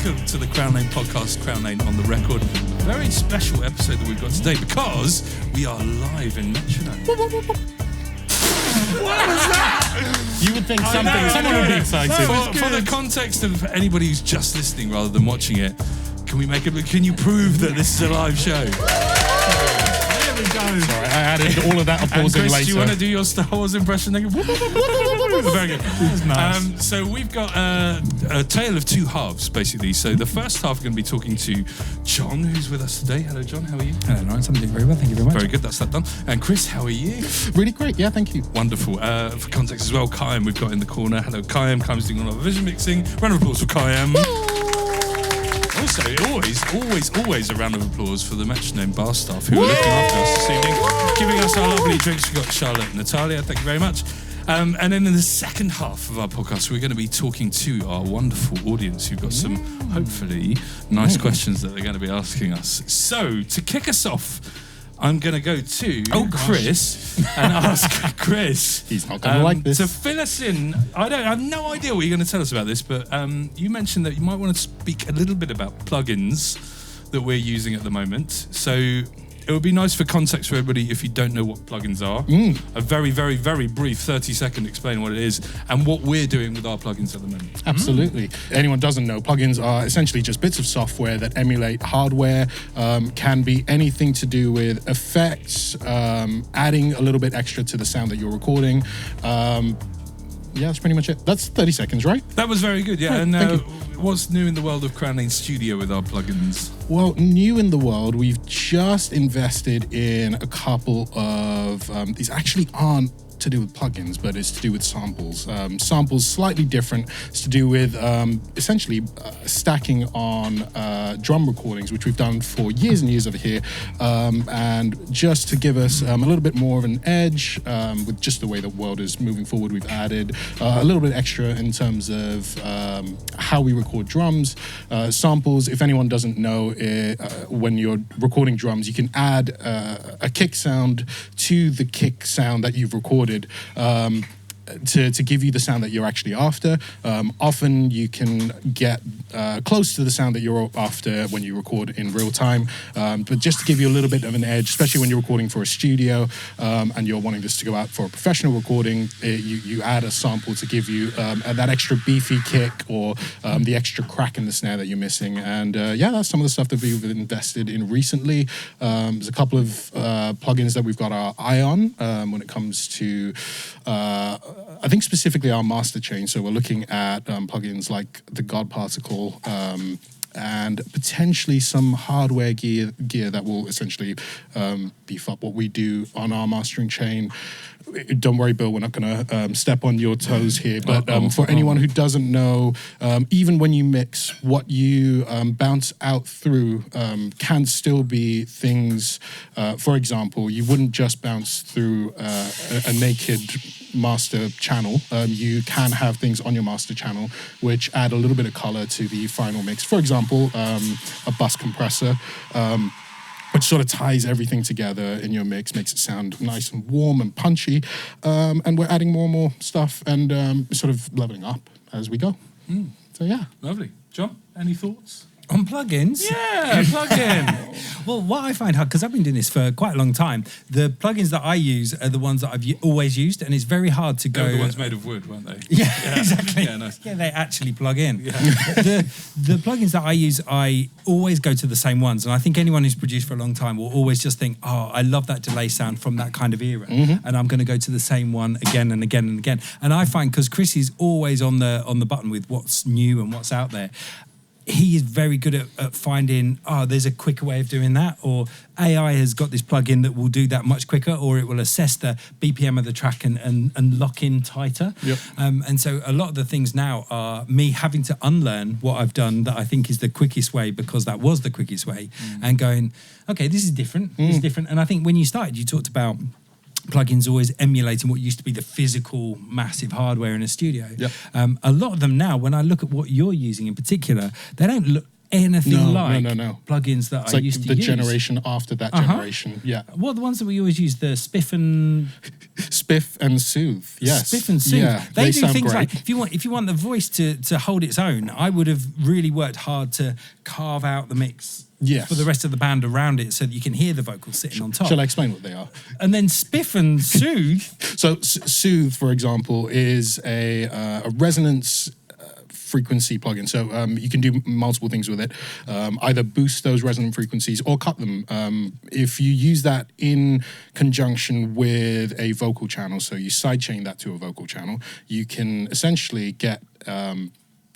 welcome to the Crown Lane podcast, Crown Lane on the Record. Very special episode that we've got today because we are live in Metronome. What was that? You would think someone would be excited. For the context of anybody who's just listening rather than watching it, can you prove that this is a live show? There we go. Sorry, I added all of that applause in Chris, later. do you want to do your Star Wars impression? Very good. Nice. So we've got a tale of two halves, basically. So the first half, we're going to be talking to John, who's with us today. Hello, John. How are you? Hello, Lawrence. I'm doing very well. Thank you very much. Very good. That's that done. And Chris, how are you? Really great. Yeah, thank you. Wonderful. For context as well, Kayam we've got in the corner. Hello, Kayam. Kayam's doing all our vision mixing. Round of applause for Kayam. Also, always a round of applause for the Metronome bar staff who are looking after us this evening, giving us our lovely drinks. We've got Charlotte and Natalia. Thank you very much. And then in the second half of our podcast, we're going to be talking to our wonderful audience who've got some, hopefully, nice questions that they're going to be asking us. So, to kick us off, I'm going to go to Chris and ask Chris. He's not going to like this. To fill us in. I have no idea what you're going to tell us about this, but you mentioned that you might want to speak a little bit about plugins that we're using at the moment. So it would be nice for context for everybody if you don't know what plugins are. A very, very, very brief 30-second explain what it is and what we're doing with our plugins at the moment. Absolutely. Anyone doesn't know, plugins are essentially just bits of software that emulate hardware, can be anything to do with effects, adding a little bit extra to the sound that you're recording. Yeah, that's pretty much it. That's 30 seconds, right? That was very good, yeah. Right, and what's new in the world of Crown Lane Studio with our plugins? Well, new in the world, we've just invested in a couple of, these actually aren't to do with plugins, but it's to do with samples. Samples slightly different. It's to do with essentially stacking on drum recordings, which we've done for years and years over here. And just to give us a little bit more of an edge with just the way the world is moving forward, we've added a little bit extra in terms of how we record drums. Samples, if anyone doesn't know, when you're recording drums, you can add a kick sound to the kick sound that you've recorded to give you the sound that you're actually after. Often you can get close to the sound that you're after when you record in real time, but just to give you a little bit of an edge, especially when you're recording for a studio and you're wanting this to go out for a professional recording, you add a sample to give you that extra beefy kick or the extra crack in the snare that you're missing. And that's some of the stuff that we've invested in recently. There's a couple of plugins that we've got our eye on when it comes to I think specifically our master chain. So we're looking at plugins like the God Particle and potentially some hardware gear that will essentially beef up what we do on our mastering chain. Don't worry, Bill, we're not going to step on your toes here. But for anyone who doesn't know, even when you mix, what you bounce out through can still be things. For example, you wouldn't just bounce through a naked master channel. You can have things on your master channel which add a little bit of color to the final mix. For example, a bus compressor, which sort of ties everything together in your mix, makes it sound nice and warm and punchy. And we're adding more and more stuff and sort of leveling up as we go. So yeah. Lovely. John, any thoughts? On plugins? Yeah, plug-in. Well, what I find hard, because I've been doing this for quite a long time, the plugins that I use are the ones that I've always used, and it's very hard to go... They were the ones made of wood, weren't they? Yeah, exactly. Yeah, nice. Yeah, they actually plug in. Yeah. The plugins that I use, I always go to the same ones, and I think anyone who's produced for a long time will always just think, oh, I love that delay sound from that kind of era, and I'm going to go to the same one again and again and again. And I find, because Chris is always on the button with what's new and what's out there, he is very good at finding, there's a quicker way of doing that, or AI has got this plugin that will do that much quicker, or it will assess the BPM of the track and lock in tighter. Yep. And so a lot of the things now are me having to unlearn what I've done that I think is the quickest way, because that was the quickest way, and going, okay, this is different, this is different. And I think when you started, you talked about plugins always emulating what used to be the physical massive hardware in a studio. Yep. A lot of them now, when I look at what you're using in particular, they don't look anything like no. plugins that It's I like used to the use. generation after that generation. Yeah. What are the ones that we always use? The Spiff and Spiff and Soothe. Yes. Spiff and Soothe. Yeah, they do sound things great. like if you want the voice to hold its own, I would have really worked hard to carve out the mix Yes. for the rest of the band around it so that you can hear the vocals sitting on top. Shall I explain what they are? And then Spiff and Soothe. So Soothe, for example, is a resonance frequency plugin. So you can do multiple things with it. Either boost those resonant frequencies or cut them. If you use that in conjunction with a vocal channel, so you sidechain that to a vocal channel, you can essentially get,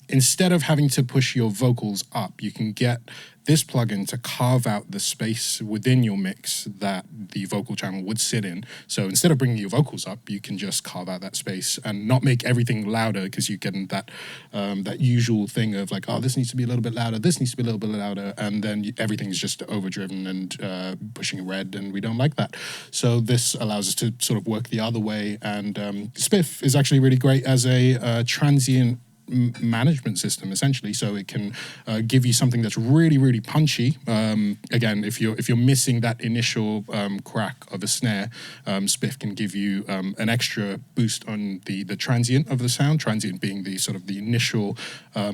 instead of having to push your vocals up, you can get this plugin to carve out the space within your mix that the vocal channel would sit in. So instead of bringing your vocals up, you can just carve out that space and not make everything louder, because you get that that usual thing of like, oh, this needs to be a little bit louder, this needs to be a little bit louder, and then everything's just overdriven and pushing red, and we don't like that. So this allows us to sort of work the other way, and Spiff is actually really great as a transient management system, essentially. So it can give you something that's really, really punchy. Again, if you're missing that initial crack of a snare, Spiff can give you an extra boost on the transient of the sound. Transient being the sort of the initial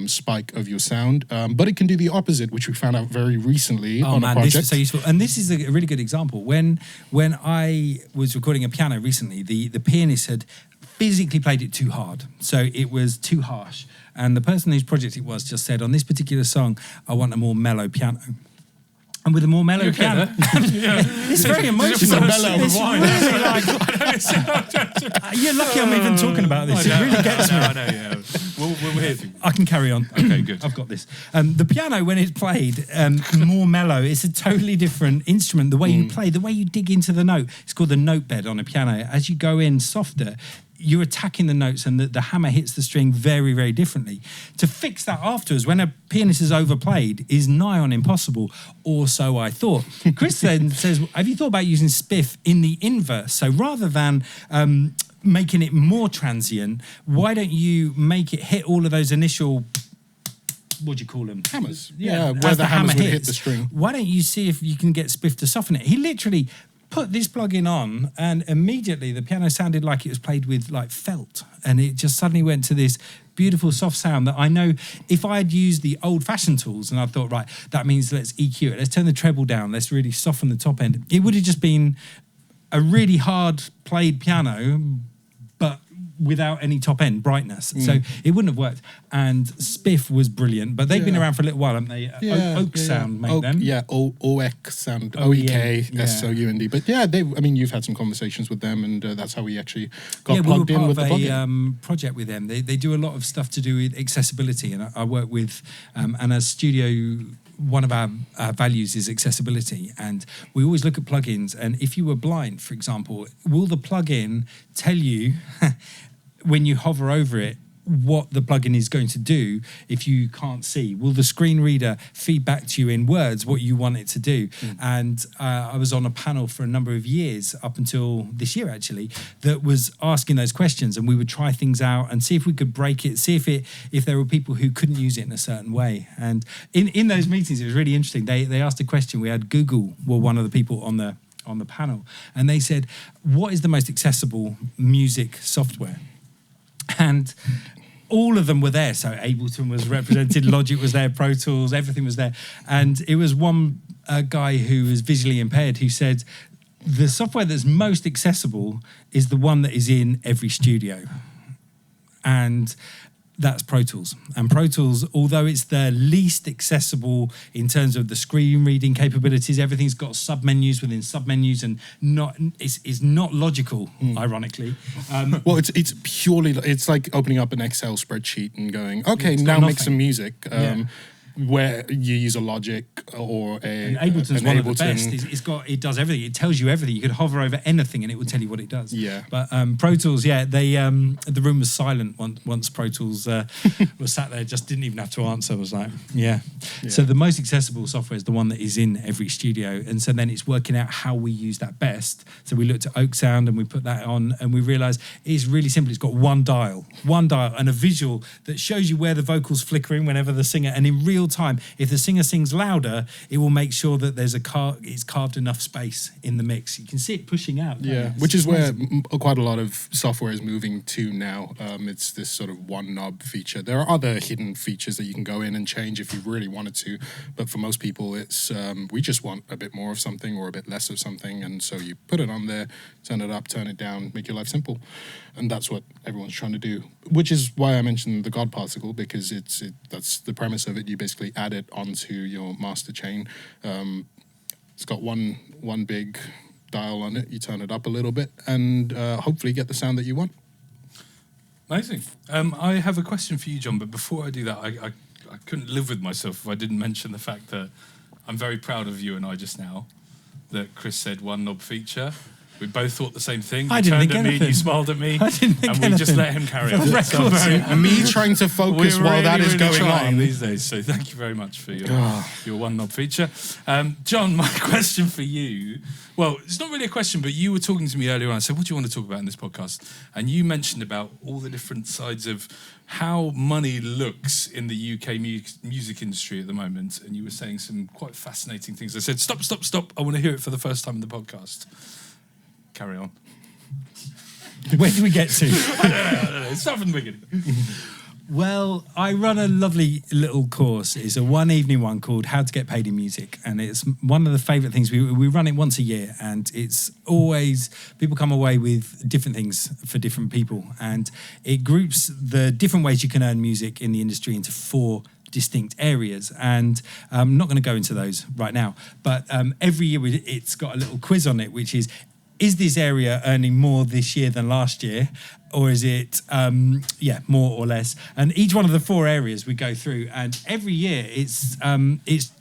spike of your sound, but it can do the opposite, which we found out very recently on a project. This is so useful, and this is a really good example. When I was recording a piano recently, the pianist had physically played it too hard, so it was too harsh, and the person whose project it was just said, on this particular song, I want a more mellow piano. And with a more mellow piano, it's very emotional. It's really like, you're lucky I'm even talking about this. It really gets me. I know, yeah. We'll hear you. I can carry on. Okay, good. I've got this. The piano, when it's played more mellow, it's a totally different instrument. The way you play, the way you dig into the note, it's called the note bed on a piano. As you go in softer, you're attacking the notes, and the hammer hits the string very, very differently. To fix that afterwards, when a pianist is overplayed, is nigh on impossible, or so I thought. Chris then says, have you thought about using Spiff in the inverse? So rather than making it more transient, why don't you make it hit all of those initial, what do you call them? Hammers. Yeah, where as the hammers hammer would hit hits. the string. Why don't you see if you can get Spiff to soften it? He literally put this plugin on, and immediately the piano sounded like it was played with like felt, and it just suddenly went to this beautiful soft sound that I know if I had used the old-fashioned tools and I thought, right, that means let's EQ it, let's turn the treble down, let's really soften the top end, it would have just been a really hard played piano, but without any top end brightness. So it wouldn't have worked. And Spiff was brilliant, but they've been around for a little while, haven't they? Oak Sound made them. Yeah, OEK Sound, OEK, S-O-U-N-D. But yeah, you've had some conversations with them, and that's how we actually got plugged in with the plugin. We were part of a project with them. They do a lot of stuff to do with accessibility, and I work with, and as studio, one of our values is accessibility, and we always look at plugins, and if you were blind, for example, will the plugin tell you when you hover over it what the plugin is going to do if you can't see? Will the screen reader feed back to you in words what you want it to do? And I was on a panel for a number of years, up until this year actually, that was asking those questions, and we would try things out and see if we could break it, see if there were people who couldn't use it in a certain way. And in those meetings, it was really interesting. They asked a question. We had Google were one of the people on the panel, and they said, what is the most accessible music software? And all of them were there. So Ableton was represented, Logic was there, Pro Tools, everything was there. And it was one guy who was visually impaired who said, the software that's most accessible is the one that is in every studio. And that's Pro Tools. And Pro Tools, although it's the least accessible in terms of the screen reading capabilities, everything's got submenus within submenus, and it's not logical, ironically. Well, it's purely, it's like opening up an Excel spreadsheet and going, okay, now make some music. Where you use a Logic or and Ableton's one of the best. It does everything. It tells you everything. You could hover over anything and it will tell you what it does. Yeah. But Pro Tools, they the room was silent once Pro Tools was sat there. Just didn't even have to answer. I was like, yeah. So the most accessible software is the one that is in every studio, and so then it's working out how we use that best. So we looked at Oak Sound and we put that on, and we realised it's really simple. It's got one dial, and a visual that shows you where the vocals flickering whenever the singer, and in real real time. If the singer sings louder, it will make sure that there's it's carved enough space in the mix. You can see it pushing out. Yeah, which is where quite a lot of software is moving to now. It's this sort of one knob feature. There are other hidden features that you can go in and change if you really wanted to, but for most people, it's we just want a bit more of something or a bit less of something, and so you put it on there, turn it up, turn it down, make your life simple, and that's what everyone's trying to do. Which is why I mentioned the God particle, because that's the premise of it. You basically add it onto your master chain. It's got one big dial on it. You turn it up a little bit, and hopefully get the sound that you want. Amazing. I have a question for you, John, but before I do that, I couldn't live with myself if I didn't mention the fact that I'm very proud of you and I just now, that Chris said one knob feature. We both thought the same thing. You turned at me and you smiled at me. I didn't think and we just let him carry on. And me trying to focus while that is going on these days. So thank you very much for your one knob feature. John, my question for you, well, it's not really a question, but you were talking to me earlier on. I said, what do you want to talk about in this podcast? And you mentioned about all the different sides of how money looks in the UK music industry at the moment. And you were saying some quite fascinating things. I said, stop. I want to hear it for the first time in the podcast. Carry on. Where do we get to? I don't know. Start from the beginning. Well, I run a lovely little course. It's a one-evening one called How to Get Paid in Music. And it's one of the favourite things. We run it once a year, and it's always, people come away with different things for different people. And it groups the different ways you can earn music in the industry into 4 distinct areas, and I'm not going to go into those right now, but every year it's got a little quiz on it, which is this area earning more this year than last year, or is it more or less? And each one of the 4 areas we go through, and every year it's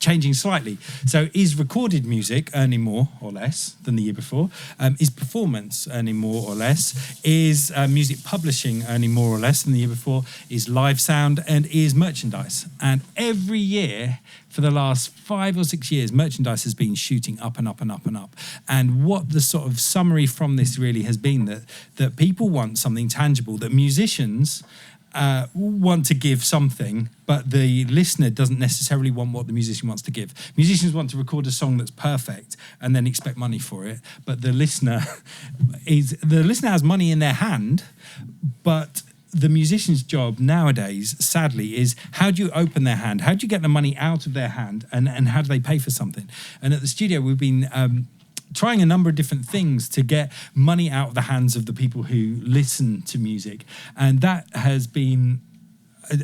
changing slightly. So is recorded music earning more or less than the year before? Is performance earning more or less? Is music publishing earning more or less than the year before? Is live sound, and is merchandise? And every year for the last 5 or 6 years, merchandise has been shooting up and up and up and up. And what the sort of summary from this really has been that people want something tangible, that musicians want to give something, but the listener doesn't necessarily want what the musician wants to give. Musicians want to record a song that's perfect and then expect money for it, but the listener has money in their hand, but the musician's job nowadays, sadly, is how do you open their hand? How do you get the money out of their hand? And how do they pay for something? And at the studio, we've been trying a number of different things to get money out of the hands of the people who listen to music. And that has been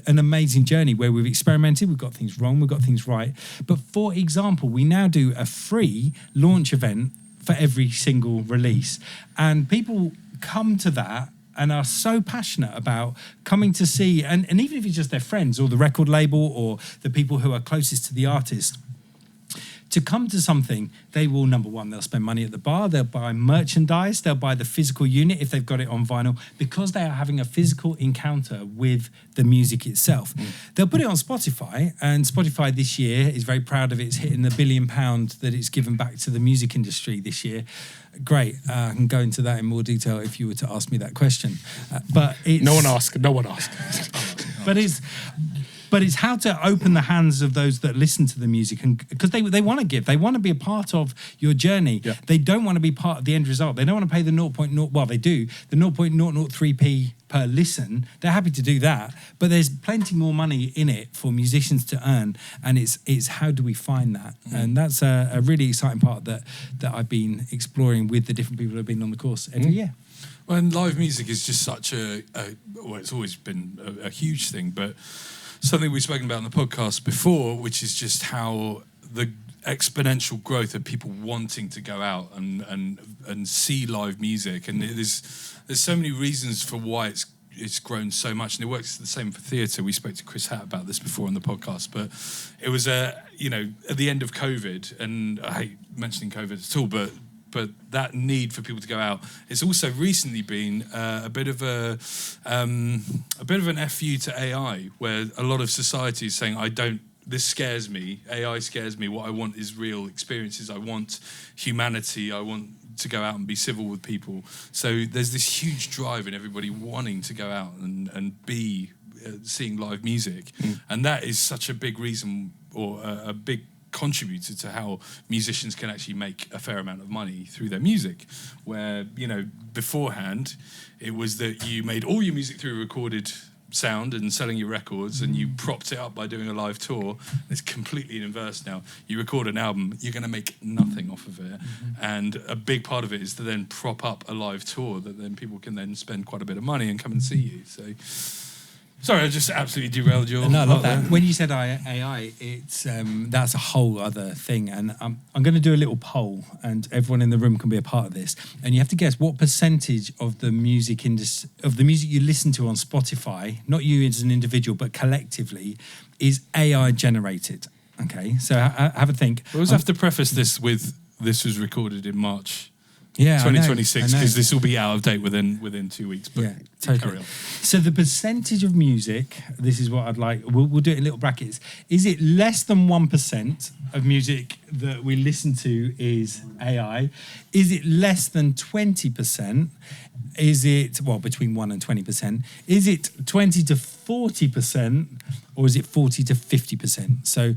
an amazing journey where we've experimented, we've got things wrong, we've got things right. But for example, we now do a free launch event for every single release. And people come to that and are so passionate about coming to see, and even if it's just their friends or the record label or the people who are closest to the artist, to come to something, they will, number one, they'll spend money at the bar, they'll buy merchandise, they'll buy the physical unit if they've got it on vinyl, because they are having a physical encounter with the music itself. They'll put it on Spotify, and Spotify this year is very proud of its hitting the £1 billion that it's given back to the music industry this year. Great. I can go into that in more detail if you were to ask me that question. But it's, No one asked. But it's how to open the hands of those that listen to the music, and because they want to give, they want to be a part of your journey. Yeah. They don't want to be part of the end result. They don't want to pay the 0.0. Well, they do the 0.003p per listen. They're happy to do that, but there's plenty more money in it for musicians to earn, and it's how do we find that? And that's a really exciting part that I've been exploring with the different people who have been on the course every year. Well, and live music is just such it's always been a huge thing, but something we've spoken about on the podcast before, which is just how the exponential growth of people wanting to go out and see live music, and there's so many reasons for why it's grown so much, and it works the same for theatre. We spoke to Chris Hatt about this before on the podcast, but it was at the end of COVID, and I hate mentioning COVID at all, but that need for people to go out. It's also recently been a bit of an FU to AI, where a lot of society is saying, this scares me. AI scares me. What I want is real experiences. I want humanity. I want to go out and be civil with people. So there's this huge drive in everybody wanting to go out and be seeing live music, and that is such a big reason, or a big contributor to how musicians can actually make a fair amount of money through their music. Where, beforehand it was that you made all your music through recorded sound and selling your records, and you propped it up by doing a live tour. It's completely inverse now. You record an album, you're going to make nothing off of it, and a big part of it is to then prop up a live tour that then people can then spend quite a bit of money and come and see you. So sorry, I just absolutely derailed your... No, I love that. When you said AI, it's that's a whole other thing. And I'm going to do a little poll, and everyone in the room can be a part of this. And you have to guess what percentage of the music you listen to on Spotify, not you as an individual, but collectively, is AI generated. Okay, so have a think. We always have to preface this with, this was recorded in March 2026, because this will be out of date within 2 weeks. But yeah, totally. So the percentage of music, this is what I'd like, we'll do it in little brackets. Is it less than 1% of music that we listen to is AI? Is it less than 20%? Is it, between 1 and 20%? Is it 20 to 40%? Or is it 40 to 50%? So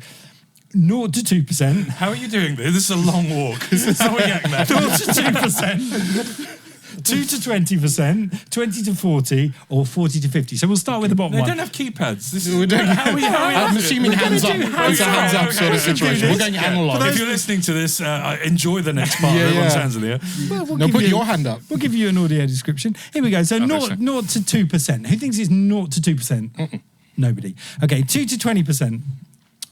0 to 2%. How are you doing this? This is a long walk. How are we getting there? 0 to 2%, 2 to 20%, 20 to 40, or 40 to 50. So we'll start with the bottom They one. don't have keypads. This We're is doing, how I'm assuming hands up. It's a hands up sort of situation. We're going analog. If you're listening to this, enjoy the next part. Yeah, Everyone's yeah. hands in the air. Well, we'll No, give put you- your hand up. We'll give you an audio description. Here we go. So 0 to 2%. Who thinks it's 0 to 2%? Nobody. Okay, 2 to 20%.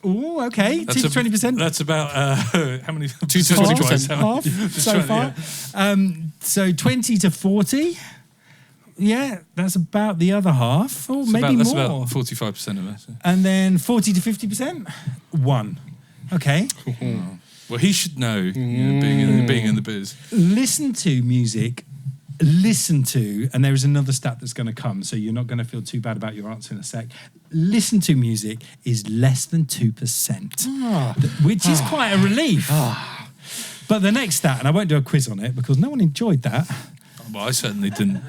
Oh, okay. 2 to 20%. That's about how many? 2 to 20%. Half so far. So 20 to 40. Yeah, that's about the other half, or maybe That's more. about 45% of it. And then 40 to 50%. 1. Okay. Well, he should know, being in the biz. Listen to music. Listen to, and there is another stat that's going to come, so you're not going to feel too bad about your answer in a sec. Listen to music is less than 2%, which is quite a relief. But the next stat, and I won't do a quiz on it because no one enjoyed that. Well, I certainly didn't.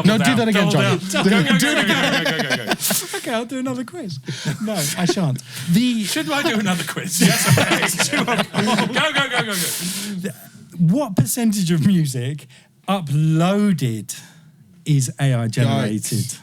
No, do that again, John. Do it again. Go. Okay, I'll do another quiz. No, I shan't. Should I do another quiz? Yes. Go. What percentage of music uploaded is AI generated?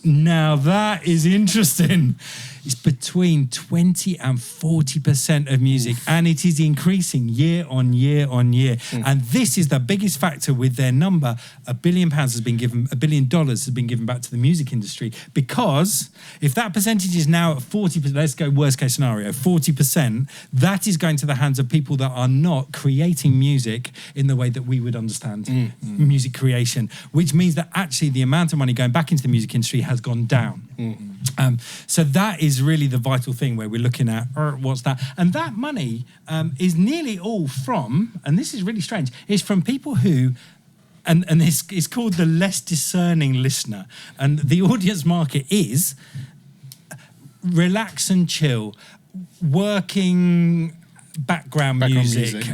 Now that is interesting. It's between 20 and 40% of music, and it is increasing year on year on year. And this is the biggest factor with their number. $1 billion has been given, $1 billion has been given back to the music industry, because if that percentage is now at 40%, let's go worst case scenario, 40%, that is going to the hands of people that are not creating music in the way that we would understand music creation, which means that actually the amount of money going back into the music industry has gone down. So that is really the vital thing where we're looking at what's that, and that money is nearly all from, and this is really strange, is from people who, and this is called the less discerning listener, and the audience market is relax and chill, working background music,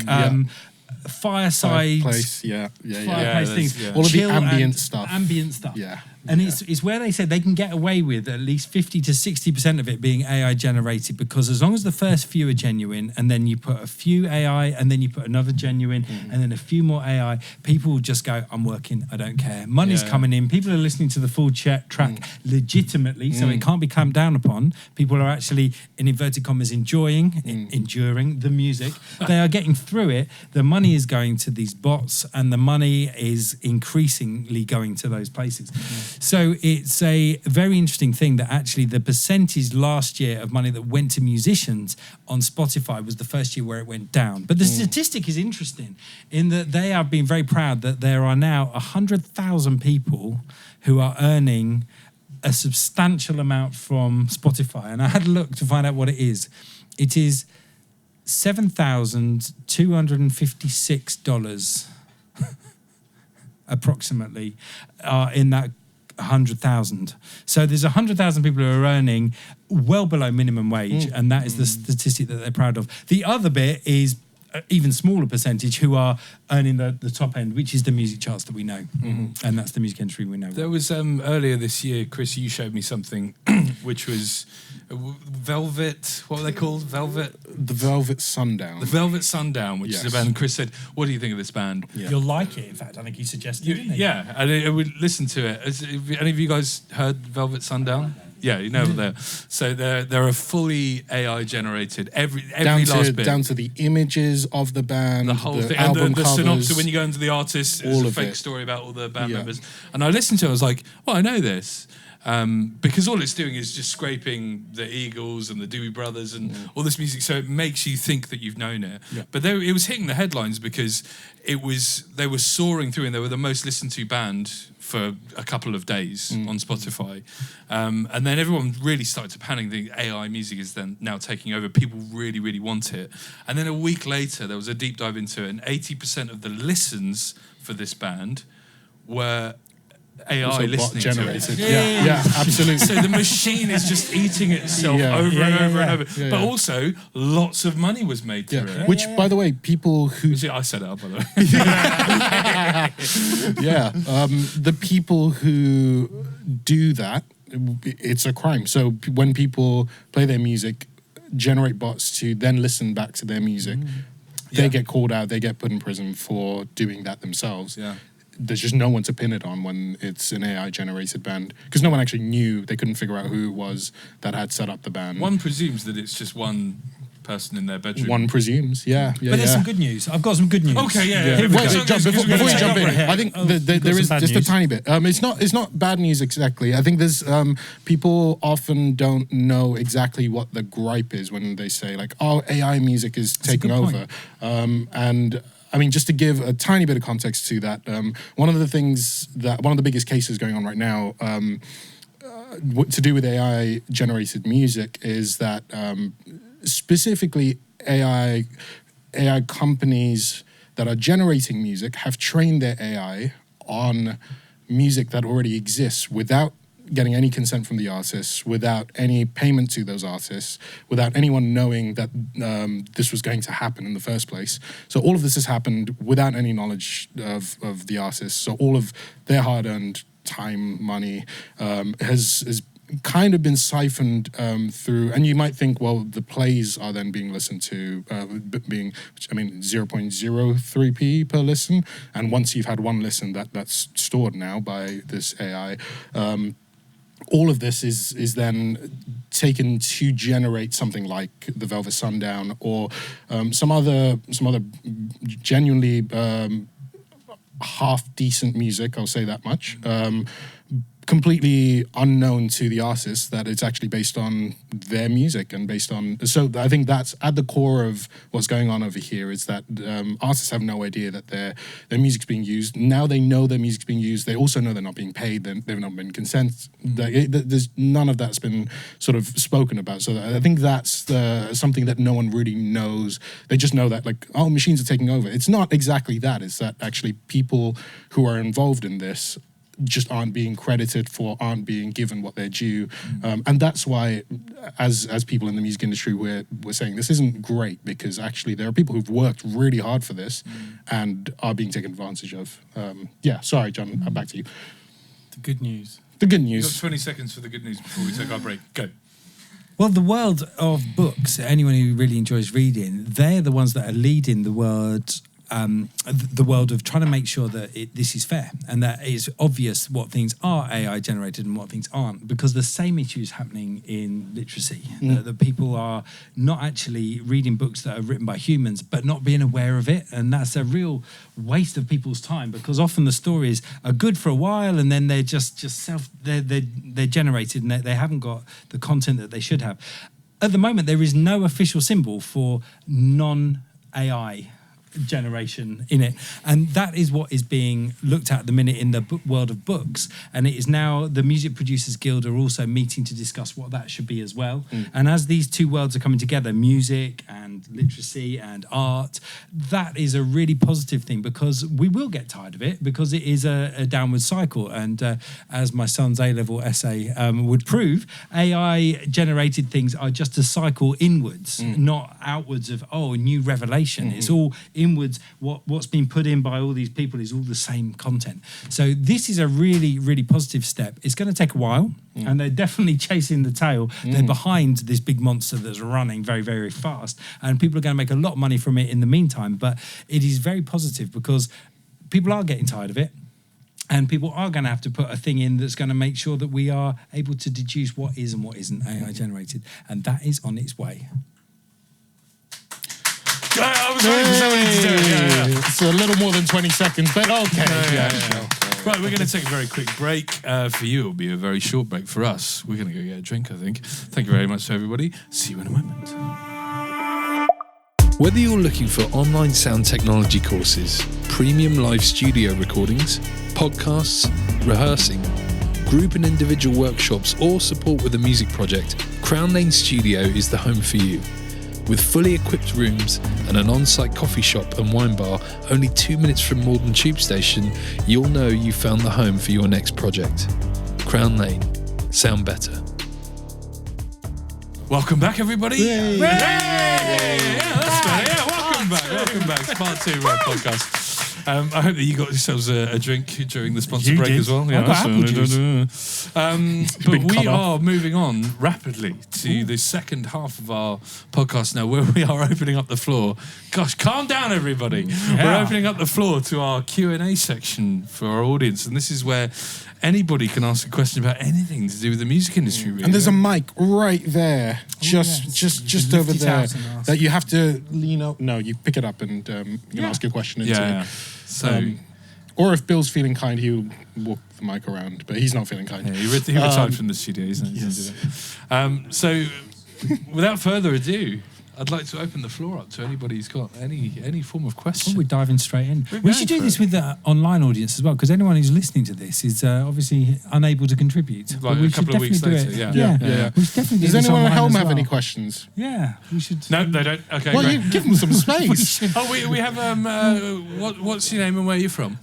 fireside Fireplace, fireplace things, All of the chill ambient and stuff. ambient stuff. Yeah. And it's where they say they can get away with at least 50 to 60% of it being AI generated, because as long as the first few are genuine, and then you put a few AI, and then you put another genuine, and then a few more AI, people will just go, I'm working, I don't care. Money's coming in. People are listening to the full track legitimately, so it can't be clamped down upon. People are actually, in inverted commas, enduring the music. They are getting through it. The money is going to these bots, and the money is increasingly going to those places. So it's a very interesting thing that actually the percentage last year of money that went to musicians on Spotify was the first year where it went down. But the statistic is interesting in that they are being very proud that there are now 100,000 people who are earning a substantial amount from Spotify. And I had a look to find out what it is. It is $7,256 approximately in that 100,000. So there's 100,000 people who are earning well below minimum wage, and that is the statistic that they're proud of. The other bit is even smaller percentage who are earning the top end, which is the music charts that we know. And that's the music industry we know. There was earlier this year, Chris, you showed me something which was Velvet, what were they called? The Velvet Sundown. The Velvet Sundown, which is Yes. a band. And Chris said, what do you think of this band? Yeah. You'll like it, in fact. I think he suggested it, didn't he? Yeah, and I would listen to it. Have any of you guys heard Velvet Sundown? Yeah, you know they're so they're a fully AI generated every last bit. down to the images of the band, The whole thing, album and the covers. synopsis when you go into the artist, it's all a of fake it. story about all the band Yeah. members. And I listened to it, I was like, well, I know this. Because all it's doing is just scraping the Eagles and the Doobie Brothers and all this music, so it makes you think that you've known it. Yeah. But it was hitting the headlines because they were soaring through, and they were the most listened to band for a couple of days on Spotify. And then everyone really started to panic. The AI music is then now taking over. People really, really want it. And then a week later, there was a deep dive into it, and 80% of the listens for this band were AI Also listening to generated. it. Yeah, absolutely. So the machine is just eating itself Yeah. over and over and over. Yeah, But yeah. also, lots of money was made through it. Which, by the way, people who See, I set it up, by the way. the people who do that, it's a crime. So when people play their music, generate bots to then listen back to their music, Yeah. they get called out, they get put in prison for doing that themselves. Yeah. There's just no one to pin it on when it's an AI generated band, because no one actually knew. They couldn't figure out who it was that had set up the band. One presumes that it's just one person in their bedroom. One presumes, yeah. But there's some good news. I've got some good news. Okay, yeah. Yeah. Here we Wait, go. wait, John, Because before we're you gonna jump in, ahead. I think Oh, there we've got is some bad just news. a tiny bit. It's not bad news exactly. I think there's people often don't know exactly what the gripe is when they say like, "Oh, AI music is taking good over," and I mean, just to give a tiny bit of context to that, one of the biggest cases going on right now to do with AI generated music is that specifically AI companies that are generating music have trained their AI on music that already exists without getting any consent from the artists, without any payment to those artists, without anyone knowing that this was going to happen in the first place. So all of this has happened without any knowledge of the artists. So all of their hard-earned time, money, has kind of been siphoned through, and you might think, well, the plays are then being listened to, being, I mean, 0.03p per listen, and once you've had one listen, that's stored now by this AI. All of this is then taken to generate something like the Velvet Sundown or some other genuinely half decent music. I'll say that much. Completely unknown to the artists that it's actually based on their music and based on. So I think that's at the core of what's going on over here is that artists have no idea that their music's being used. Now they know their music's being used. They also know they're not being paid. They've not been consent. There's none of that's been sort of spoken about. So I think that's something that no one really knows. They just know that like, oh, machines are taking over. It's not exactly that. It's that actually people who are involved in this just aren't being credited for, aren't being given what they're due, and that's why, as people in the music industry, we're saying this isn't great because actually there are people who've worked really hard for this and are being taken advantage of. Sorry, John, back to you. The good news. The good You've got news. 20 seconds for the good news before we take our break. Go. Well, the world of books, anyone who really enjoys reading, they're the ones that are leading the world of trying to make sure that this is fair and that it's obvious what things are AI generated and what things aren't, because the same issue is happening in literacy. That people are not actually reading books that are written by humans but not being aware of it, and that's a real waste of people's time because often the stories are good for a while and then they're just they're generated and they haven't got the content that they should have. At the moment there is no official symbol for non-AI generation in it. And that is what is being looked at the minute in the world of books. And it is now the Music Producers Guild are also meeting to discuss what that should be as well. And as these two worlds are coming together, music and literacy and art, that is a really positive thing, because we will get tired of it, because it is a downward cycle. And as my son's A-level essay would prove, AI-generated things are just a cycle inwards, not outwards of, a new revelation. It's all inwards. What's been put in by all these people is all the same content. So this is a really, really positive step. It's going to take a while, and they're definitely chasing the tail. They're behind this big monster that's running very, very fast, and people are going to make a lot of money from it in the meantime. But it is very positive, because people are getting tired of it. And people are going to have to put a thing in that's going to make sure that we are able to deduce what is and what isn't AI generated. And that is on its way. I was waiting for somebody to do it. Yeah. It's a little more than 20 seconds, but okay. Yeah. Right, we're going to take a very quick break. For you, it'll be a very short break. For us, we're going to go get a drink, I think. Thank you very much to everybody. See you in a moment. Whether you're looking for online sound technology courses, premium live studio recordings, podcasts, rehearsing, group and individual workshops, or support with a music project, Crown Lane Studio is the home for you. With fully equipped rooms and an on-site coffee shop and wine bar only 2 minutes from Morden Tube Station, you'll know you found the home for your next project. Crown Lane. Sound better. Welcome back, everybody. Yay. Yay. Yeah, that's better. Yeah, welcome back. Welcome back. It's part 2 of our podcast. I hope that you got yourselves a drink during the sponsor You break did. as well. I got apple juice. But Big we cover. are moving on rapidly to the second half of our podcast now, where we are opening up the floor. Gosh, calm down, everybody. We're opening up the floor to our Q&A section for our audience, and this is where anybody can ask a question about anything to do with the music industry. Really. And there's a mic right there, just Lift over it there, out and ask. that you have to lean up. No, you pick it up and you can ask your question into yeah. it. So Or if Bill's feeling kind, he'll walk the mic around, but he's not feeling kind. yeah, he retired from the studio, isn't he? Yes. So without further ado, I'd like to open the floor up to anybody who's got any form of question. We're diving straight in. We're We going should do for this it. with the online audience as well, because anyone who's listening to this is obviously unable to contribute. Like But we a should couple of weeks definitely do later, it. yeah. Yeah. We should definitely do Does this anyone at online home as have well. any questions? Yeah, we should. No, they don't. Okay, Well, great. you give them some space. Oh, we have what's your name and where are you from?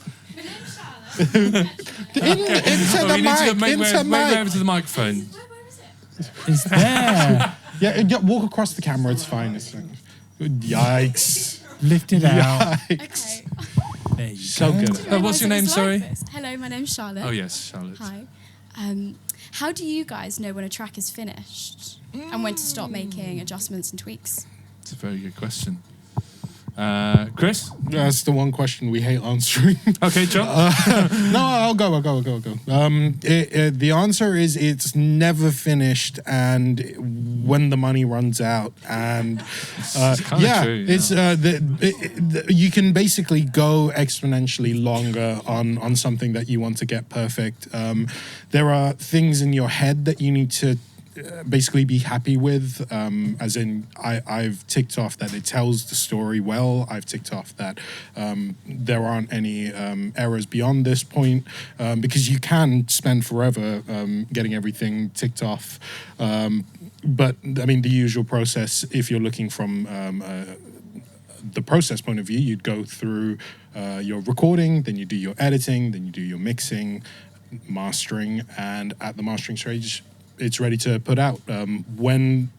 Into the We need to mic. make Into way over mic. to the microphone. It's there. Yeah, walk across the camera. It's fine. It's fine. Yikes. Lift it out. Yikes. Okay. There you So go. good. What's your name, sorry? Hello, my name's Charlotte. Oh yes, Charlotte. Hi. How do you guys know when a track is finished and when to stop making adjustments and tweaks? It's a very good question. Chris? That's the one question we hate answering. Okay, John? No, I'll go. The answer is it's never finished, and when the money runs out, and It's kinda true, yeah. it's you can basically go exponentially longer on something that you want to get perfect. There are things in your head that you need to basically be happy with, as in I've ticked off that it tells the story well. I've ticked off that there aren't any errors beyond this point, because you can spend forever getting everything ticked off. But I mean, the usual process, if you're looking from the process point of view, you'd go through your recording, then you do your editing, then you do your mixing, mastering, and at the mastering stage, it's ready to put out. When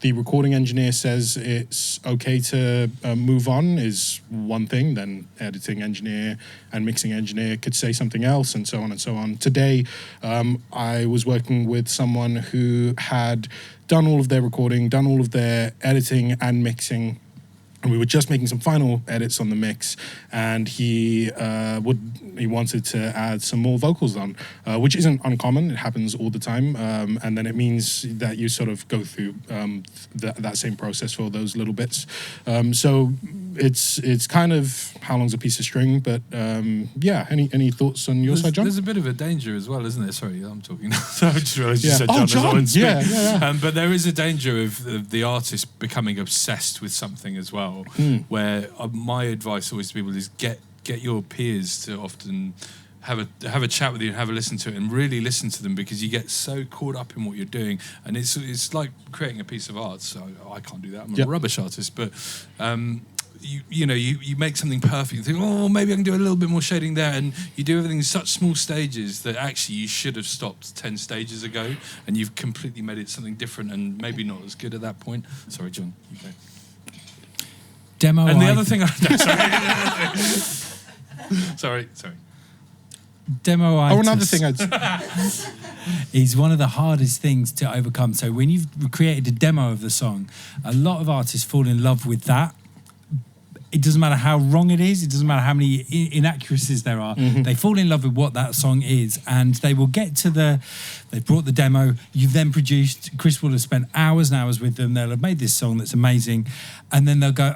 the recording engineer says it's okay to move on is one thing, then editing engineer and mixing engineer could say something else, and so on and so on. Today, I was working with someone who had done all of their recording, done all of their editing and mixing, and we were just making some final edits on the mix, and he would he wanted to add some more vocals on, which isn't uncommon. It happens all the time, and then it means that you sort of go through that same process for those little bits. So it's kind of how long's a piece of string, but yeah. Any thoughts on your side, John? There's a bit of a danger as well, isn't there? Sorry, I'm talking now. I just realised you Yeah. said Oh, John. as well John. and speak. Yeah. But there is a danger of the artist becoming obsessed with something as well. Where my advice always to people is get your peers to often have a chat with you and have a listen to it and really listen to them, because you get so caught up in what you're doing, and it's like creating a piece of art. So I can't do that. I'm a rubbish artist, but. You make something perfect. You think, oh, maybe I can do a little bit more shading there, and you do everything in such small stages that actually you should have stopped 10 stages ago, and you've completely made it something different and maybe not as good at that point. Sorry, John. You go. Demo. And the other thing, sorry. Demo. Oh, another thing is one of the hardest things to overcome. So when you've created a demo of the song, a lot of artists fall in love with that. It doesn't matter how wrong it is. It doesn't matter how many inaccuracies there are. They fall in love with what that song is, and they will get to they've brought the demo, you've then produced, Chris will have spent hours and hours with them, they'll have made this song that's amazing, and then they'll go,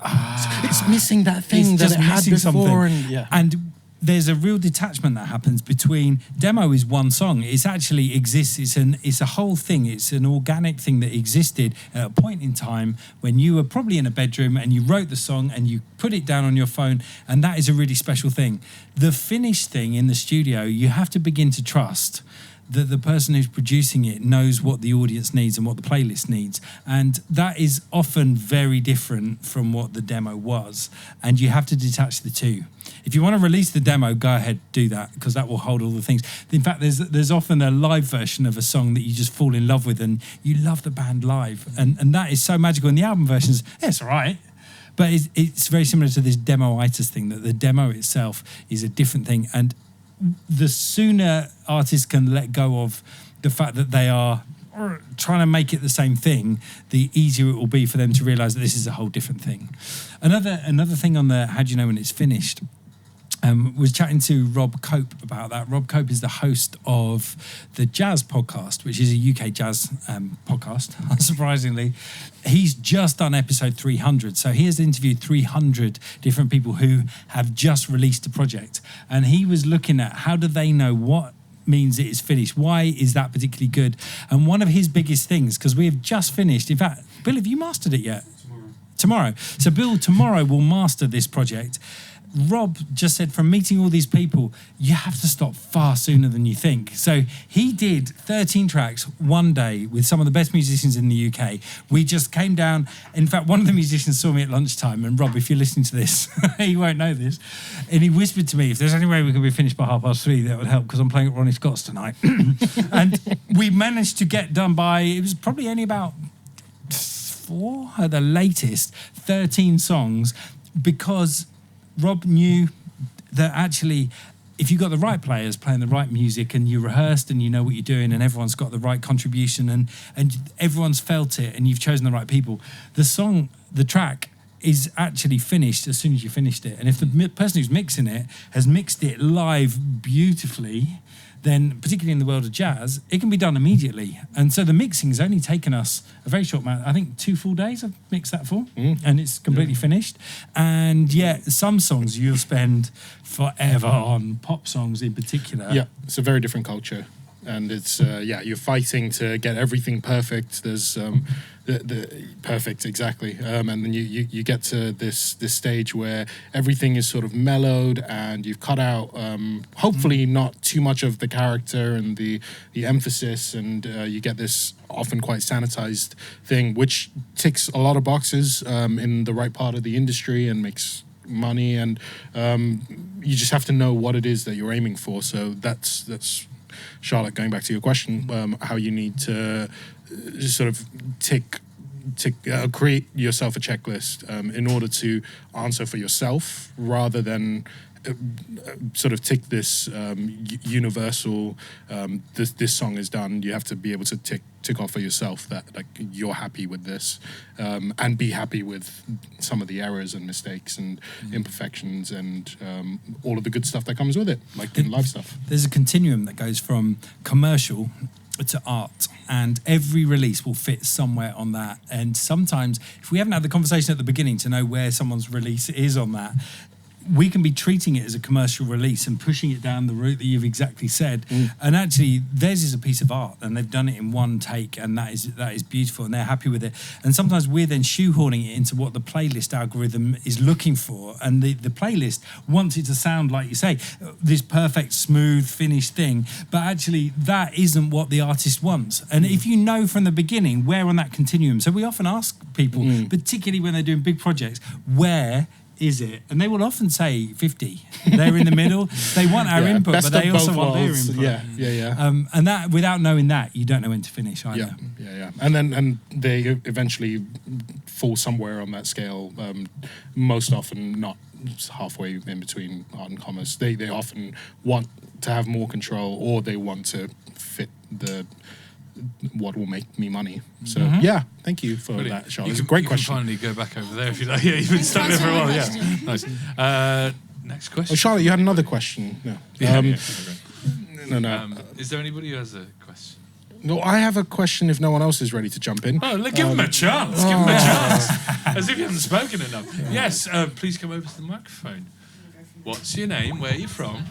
it's missing that thing it's that just it had missing before. something. And there's a real detachment that happens between demo is one song. It's actually exists. It's a whole thing. It's an organic thing that existed at a point in time when you were probably in a bedroom and you wrote the song and you put it down on your phone, and that is a really special thing. The finished thing in the studio, you have to begin to trust that the person who's producing it knows what the audience needs and what the playlist needs. And that is often very different from what the demo was. And you have to detach the two. If you want to release the demo, go ahead, do that, because that will hold all the things. In fact, there's often a live version of a song that you just fall in love with and you love the band live. And that is so magical. And the album versions, it's all right. But it's very similar to this demo-itis thing, that the demo itself is a different thing. And the sooner artists can let go of the fact that they are trying to make it the same thing, the easier it will be for them to realise that this is a whole different thing. Another thing on the how do you know when it's finished, was chatting to Rob Cope about that. Rob Cope is the host of the Jazz Podcast, which is a UK jazz podcast, unsurprisingly. He's just done episode 300. So he has interviewed 300 different people who have just released a project. And he was looking at how do they know what means it is finished? Why is that particularly good? And one of his biggest things, because we have just finished, in fact, Bill, have you mastered it yet? Tomorrow. So Bill tomorrow will master this project. Rob just said, from meeting all these people, you have to stop far sooner than you think. So he did 13 tracks one day with some of the best musicians in the UK. We just came down. In fact, one of the musicians saw me at lunchtime, and Rob, if you're listening to this, you won't know this. And he whispered to me, if there's any way we can be finished by 3:30, that would help, because I'm playing at Ronnie Scott's tonight. And we managed to get done by, it was probably only about 4 at the latest, 13 songs, because Rob knew that actually if you've got the right players playing the right music and you rehearsed and you know what you're doing and everyone's got the right contribution and everyone's felt it and you've chosen the right people, the track is actually finished as soon as you finished it. And if the person who's mixing it has mixed it live beautifully, then particularly in the world of jazz, it can be done immediately. And so the mixing has only taken us a very short amount, I think 2 full days I've mixed that for, and it's completely finished. And yeah, some songs you'll spend forever on, pop songs in particular. Yeah, it's a very different culture. And it's, you're fighting to get everything perfect. There's the perfect, exactly. And then you get to this stage where everything is sort of mellowed and you've cut out, hopefully not too much of the character and the emphasis, and you get this often quite sanitized thing, which ticks a lot of boxes in the right part of the industry and makes money. And you just have to know what it is that you're aiming for. So that's Charlotte, going back to your question, how you need to sort of create yourself a checklist in order to answer for yourself, rather than sort of tick this universal. This song is done. You have to be able to tick off for yourself that like you're happy with this, and be happy with some of the errors and mistakes and imperfections and all of the good stuff that comes with it, like in live stuff. There's a continuum that goes from commercial to art, and every release will fit somewhere on that. And sometimes, if we haven't had the conversation at the beginning to know where someone's release is on that, we can be treating it as a commercial release and pushing it down the route that you've exactly said. And actually, theirs is a piece of art, and they've done it in one take, and that is beautiful, and they're happy with it. And sometimes we're then shoehorning it into what the playlist algorithm is looking for, and the playlist wants it to sound, like you say, this perfect, smooth, finished thing, but actually that isn't what the artist wants. And if you know from the beginning where on that continuum, so we often ask people, particularly when they're doing big projects, where is it? And they will often say 50. They're in the middle. They want our input, but they also want their input. Yeah. And that, without knowing that, you don't know when to finish either. Yeah. And they eventually fall somewhere on that scale. Most often not halfway in between art and commerce. They often want to have more control, or they want to fit what will make me money. So thank you for that, Charlotte. It's a great question. You can finally go back over there if you like. Yeah, you've been stuck there for a while. Yeah, nice. Next question. Oh, Charlotte, you had another question. No. No. Is there anybody who has a question? No, I have a question if no one else is ready to jump in. Oh, give him a chance. Give him a chance. As if you haven't spoken enough. Yes, please come over to the microphone. What's your name? Where are you from?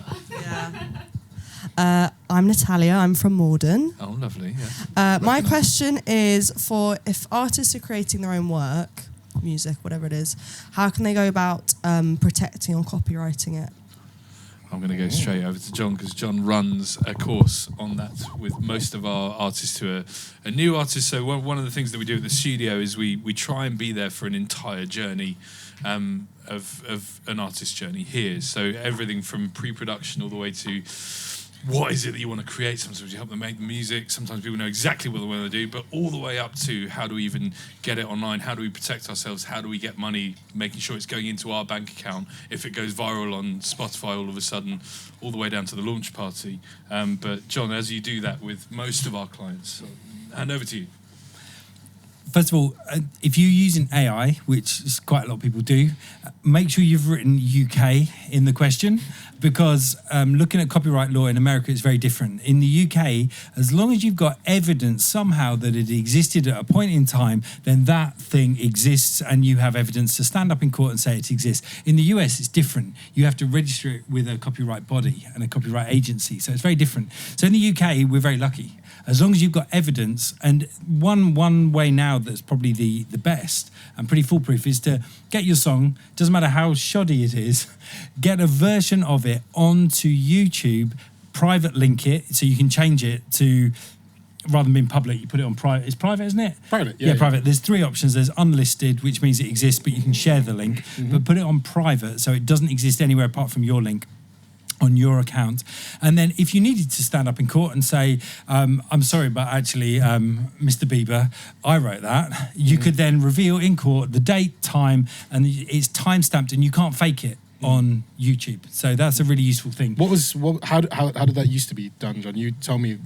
I'm Natalia. I'm from Morden. Oh, lovely. Yeah. My question is for if artists are creating their own work, music, whatever it is, how can they go about protecting or copywriting it? I'm going to go straight over to John, because John runs a course on that with most of our artists who are new artists. So one of the things that we do at the studio is we try and be there for an entire journey of an artist's journey here. So everything from pre-production all the way to what is it that you want to create. Sometimes you help them make the music. Sometimes people know exactly what they want to do, but all the way up to how do we even get it online? How do we protect ourselves? How do we get money, making sure it's going into our bank account if it goes viral on Spotify all of a sudden, all the way down to the launch party. But John, as you do that with most of our clients, hand over to you. First of all, if you're using AI, which is quite a lot of people do, make sure you've written UK in the question, because looking at copyright law in America is very different. In the UK, as long as you've got evidence somehow that it existed at a point in time, then that thing exists and you have evidence to stand up in court and say it exists. In the US, it's different. You have to register it with a copyright body and a copyright agency, so it's very different. So in the UK, we're very lucky. As long as you've got evidence, and one way now that's probably the best and pretty foolproof is to get your song, doesn't matter how shoddy it is, get a version of it onto YouTube, private link it, so you can change it to, rather than being public, you put it on private. It's private, isn't it? Private, yeah. Private. There's three options. There's unlisted, which means it exists, but you can share the link, but put it on private, so it doesn't exist anywhere apart from your link on your account. And then if you needed to stand up in court and say, I'm sorry, but actually, Mr. Bieber, I wrote that, you could then reveal in court the date, time, and it's time-stamped and you can't fake it on YouTube. So that's a really useful thing. How did that used to be done, John? You tell me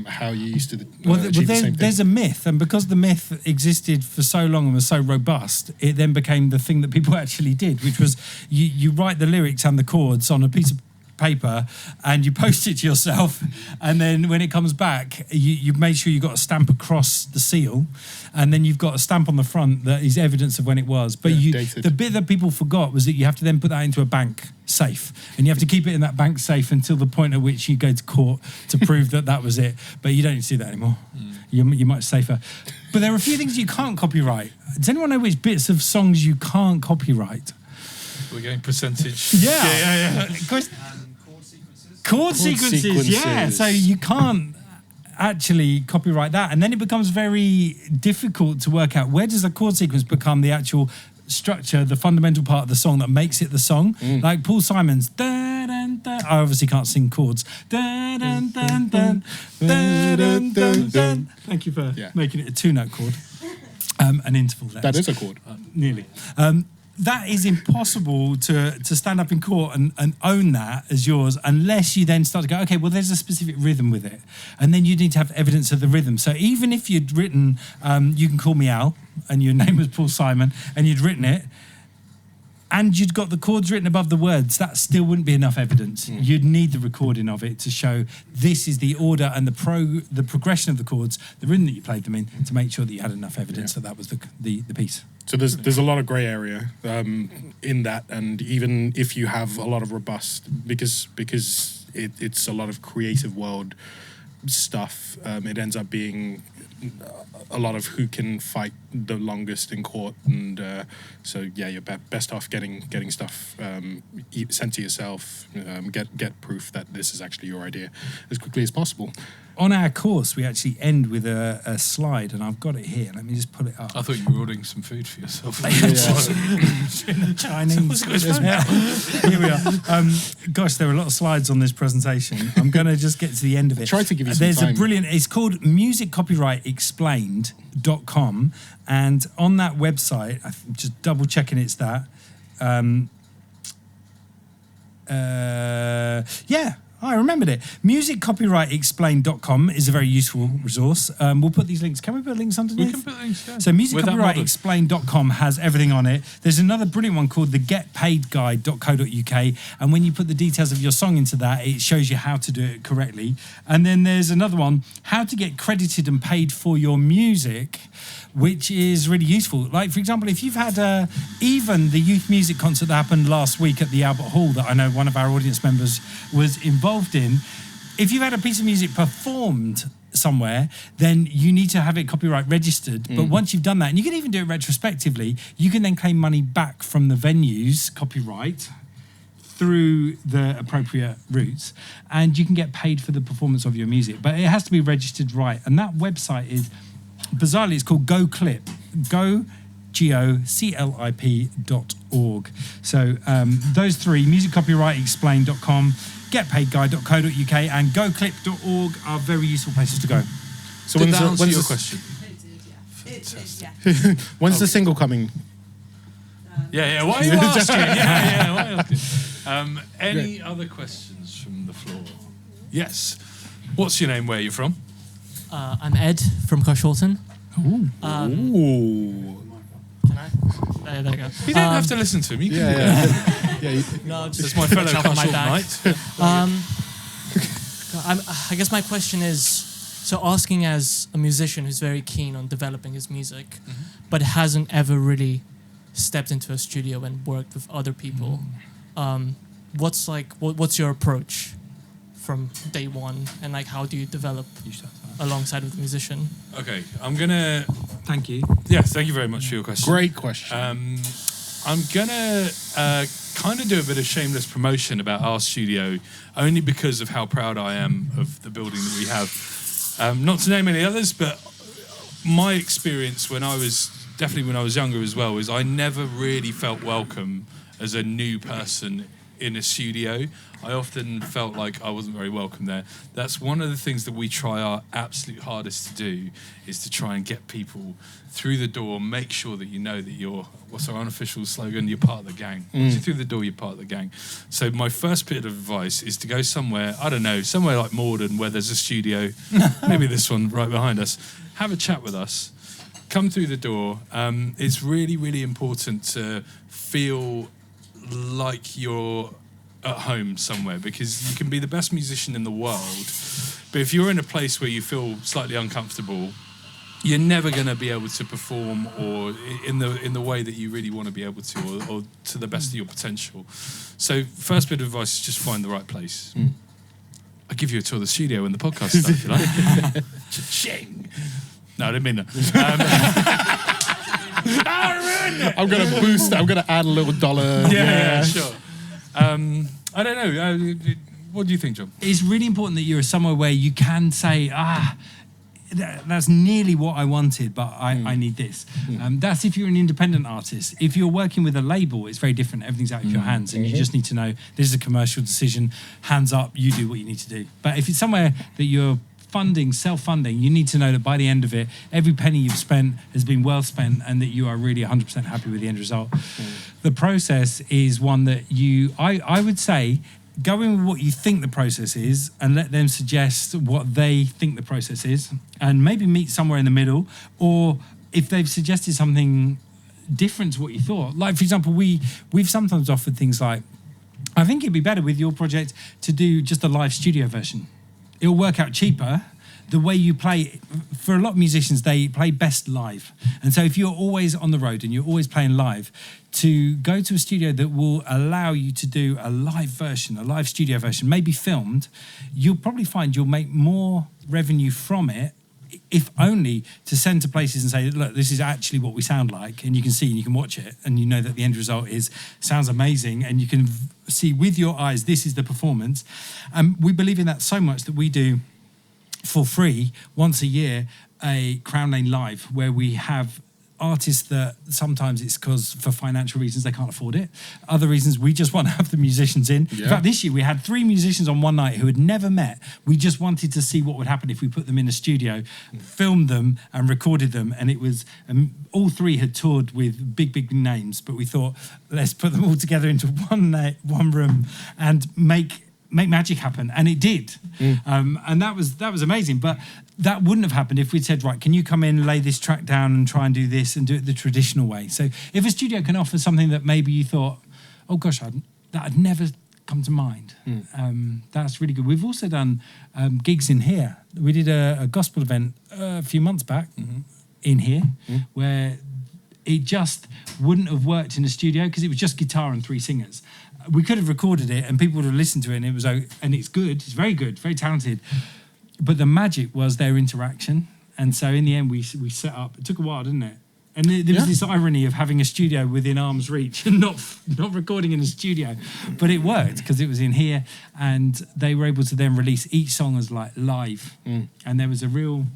how you used to achieve the same thing. There's a myth, and because the myth existed for so long and was so robust, it then became the thing that people actually did, which was you write the lyrics and the chords on a piece of paper and you post it to yourself, and then when it comes back you made sure you got a stamp across the seal, and then you've got a stamp on the front that is evidence of when it was, but the bit that people forgot was that you have to then put that into a bank safe, and you have to keep it in that bank safe until the point at which you go to court to prove that was it. But you don't need to do that anymore. You're much safer. But there are a few things you can't copyright. Does anyone know which bits of songs you can't copyright? We're getting percentage. Yeah. Chord sequences, yeah. So you can't actually copyright that. And then it becomes very difficult to work out, where does a chord sequence become the actual structure, the fundamental part of the song that makes it the song? Like Paul Simon's da, dun, dun. I obviously can't sing chords. Da, dun, dun, dun, da, dun, dun, dun. Thank you for making it a two-note chord. An interval there. That is a chord. Nearly. that is impossible to stand up in court and own that as yours unless you then start to go, okay, well, there's a specific rhythm with it. And then you need to have evidence of the rhythm. So even if you'd written, You Can Call Me Al, and your name was Paul Simon, and you'd written it, and you'd got the chords written above the words, that still wouldn't be enough evidence. You'd need the recording of it to show this is the order and the progression of the chords, the rhythm that you played them in, to make sure that you had enough evidence that was the piece. So there's a lot of grey area in that, and even if you have a lot of robust, because it's a lot of creative world stuff, it ends up being a lot of who can fight the longest in court, and so yeah, you're best off getting stuff sent to yourself, get proof that this is actually your idea as quickly as possible. On our course, we actually end with a slide, and I've got it here. Let me just pull it up. I thought you were ordering some food for yourself. Chinese. Here we are. Gosh, there are a lot of slides on this presentation. I'm going to just get to the end of it. Try to give you some There's time. a brilliant, it's called musiccopyrightexplained.com, and on that website, I'm just double checking it's that. Yeah, I remembered it. Musiccopyrightexplained.com is a very useful resource. We'll put these links. Can we put links underneath? We can put links, yeah. So With that model. musiccopyrightexplained.com has everything on it. There's another brilliant one called the getpaidguide.co.uk, and when you put the details of your song into that, it shows you how to do it correctly. And then there's another one, how to get credited and paid for your music, which is really useful. Like, for example, if you've had even the youth music concert that happened last week at the Albert Hall that I know one of our audience members was involved in, if you've had a piece of music performed somewhere, then you need to have it copyright registered. But once you've done that, and you can even do it retrospectively, you can then claim money back from the venue's copyright through the appropriate routes, and you can get paid for the performance of your music. But it has to be registered right. And that website is, bizarrely, it's called GoClip. GoClip.org. So those three, musiccopyrightexplained.com, getpaidguide.co.uk, and goclip.org are very useful places to go. So Did that answer your the- question? When's the single coming? Yeah. Why are you asking? yeah. Why are you asking? Any other questions from the floor? Yes. What's your name? Where are you from? I'm Ed from Carshalton. Ooh. Can I? There you go. You don't have to listen to him. You can No, just That's my fellow check out my Carshalton bag. mate. I guess my question is, so asking as a musician who's very keen on developing his music, but hasn't ever really stepped into a studio and worked with other people, what's your approach from day one, and like how do you develop alongside with the musician? Okay, I'm gonna. Thank you. Yes, thank you very much for your question. Great question. I'm gonna kind of do a bit of shameless promotion about our studio, only because of how proud I am of the building that we have. Not to name any others, but my experience when I was younger as well is I never really felt welcome as a new person in a studio. I often felt like I wasn't very welcome there. That's one of the things that we try our absolute hardest to do, is to try and get people through the door, make sure that you know that you're, what's our unofficial slogan, you're part of the gang. Once you're through the door, you're part of the gang. So my first bit of advice is to go somewhere, I don't know, somewhere like Morden where there's a studio, maybe this one right behind us, have a chat with us, come through the door. It's really, really important to feel like you're at home somewhere, because you can be the best musician in the world, but if you're in a place where you feel slightly uncomfortable, you're never going to be able to perform or in the way that you really want to be able to, or to the best of your potential. So first bit of advice is just find the right place. I'll give you a tour of the studio and the podcast stuff, if you like. Cha-ching. No, I didn't mean that. I'm gonna boost. I'm gonna add a little dollar. Yeah, sure. I don't know. What do you think, John? It's really important that you're somewhere where you can say, that's nearly what I wanted, but I need this. That's if you're an independent artist. If you're working with a label, it's very different. Everything's out of your hands, and you just need to know this is a commercial decision. Hands up, you do what you need to do. But if it's somewhere that you're self-funding, you need to know that by the end of it, every penny you've spent has been well spent and that you are really 100% happy with the end result. The process is one that I would say, go in with what you think the process is and let them suggest what they think the process is, and maybe meet somewhere in the middle. Or if they've suggested something different to what you thought, like for example, we've sometimes offered things like, I think it'd be better with your project to do just a live studio version. It'll work out cheaper. The way you play, for a lot of musicians, they play best live. And so if you're always on the road and you're always playing live, to go to a studio that will allow you to do a live version, a live studio version, maybe filmed, you'll probably find you'll make more revenue from it, if only to send to places and say, look, this is actually what we sound like, and you can see and you can watch it, and you know that the end result sounds amazing, and you can see with your eyes, this is the performance. We believe in that so much that we do for free once a year a Crown Lane Live, where we have artists that sometimes it's because for financial reasons they can't afford it. Other reasons we just want to have the musicians in. Yeah. In fact, this year we had 3 musicians on one night who had never met. We just wanted to see what would happen if we put them in a studio, filmed them and recorded them. And it was, all 3 had toured with big names, but we thought, let's put them all together into one room and make magic happen, and it did. And that was amazing. But that wouldn't have happened if we'd said, right, can you come in, lay this track down and try and do this and do it the traditional way. So if a studio can offer something that maybe you thought, oh gosh, that had never come to mind, that's really good. We've also done gigs in here. We did a gospel event a few months back in here, where it just wouldn't have worked in a studio because it was just guitar and 3 singers. We could have recorded it and people would have listened to it, and it's good. It's very good, very talented. But the magic was their interaction. And so in the end, we set up. It took a while, didn't it? And there was this irony of having a studio within arm's reach and not recording in a studio. But it worked because it was in here, and they were able to then release each song as like live. And there was a real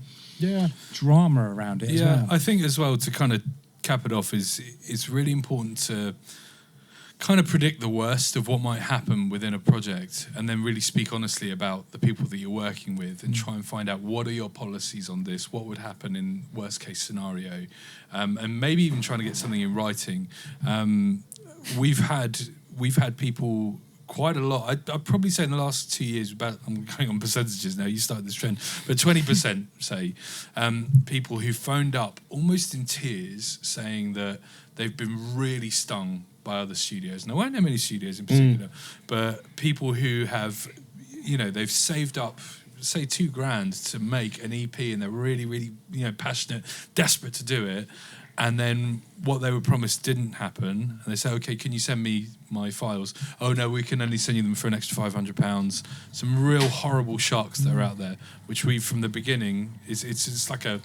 drama around it as well. I think as well, to kind of cap it off, is it's really important to kind of predict the worst of what might happen within a project, and then really speak honestly about the people that you're working with, and try and find out what are your policies on this, what would happen in worst case scenario, and maybe even trying to get something in writing. We've had people quite a lot. I'd probably say in the last 2 years, I'm going on percentages now, you started this trend, but 20% say, people who phoned up almost in tears saying that they've been really stung by other studios. And there weren't that many studios in particular, but people who have, they've saved up, say, $2,000 to make an EP, and they're really, really, passionate, desperate to do it. And then what they were promised didn't happen. And they say, okay, can you send me my files? Oh no, we can only send you them for an extra £500. Some real horrible shocks that are out there, which we, from the beginning, it's like a,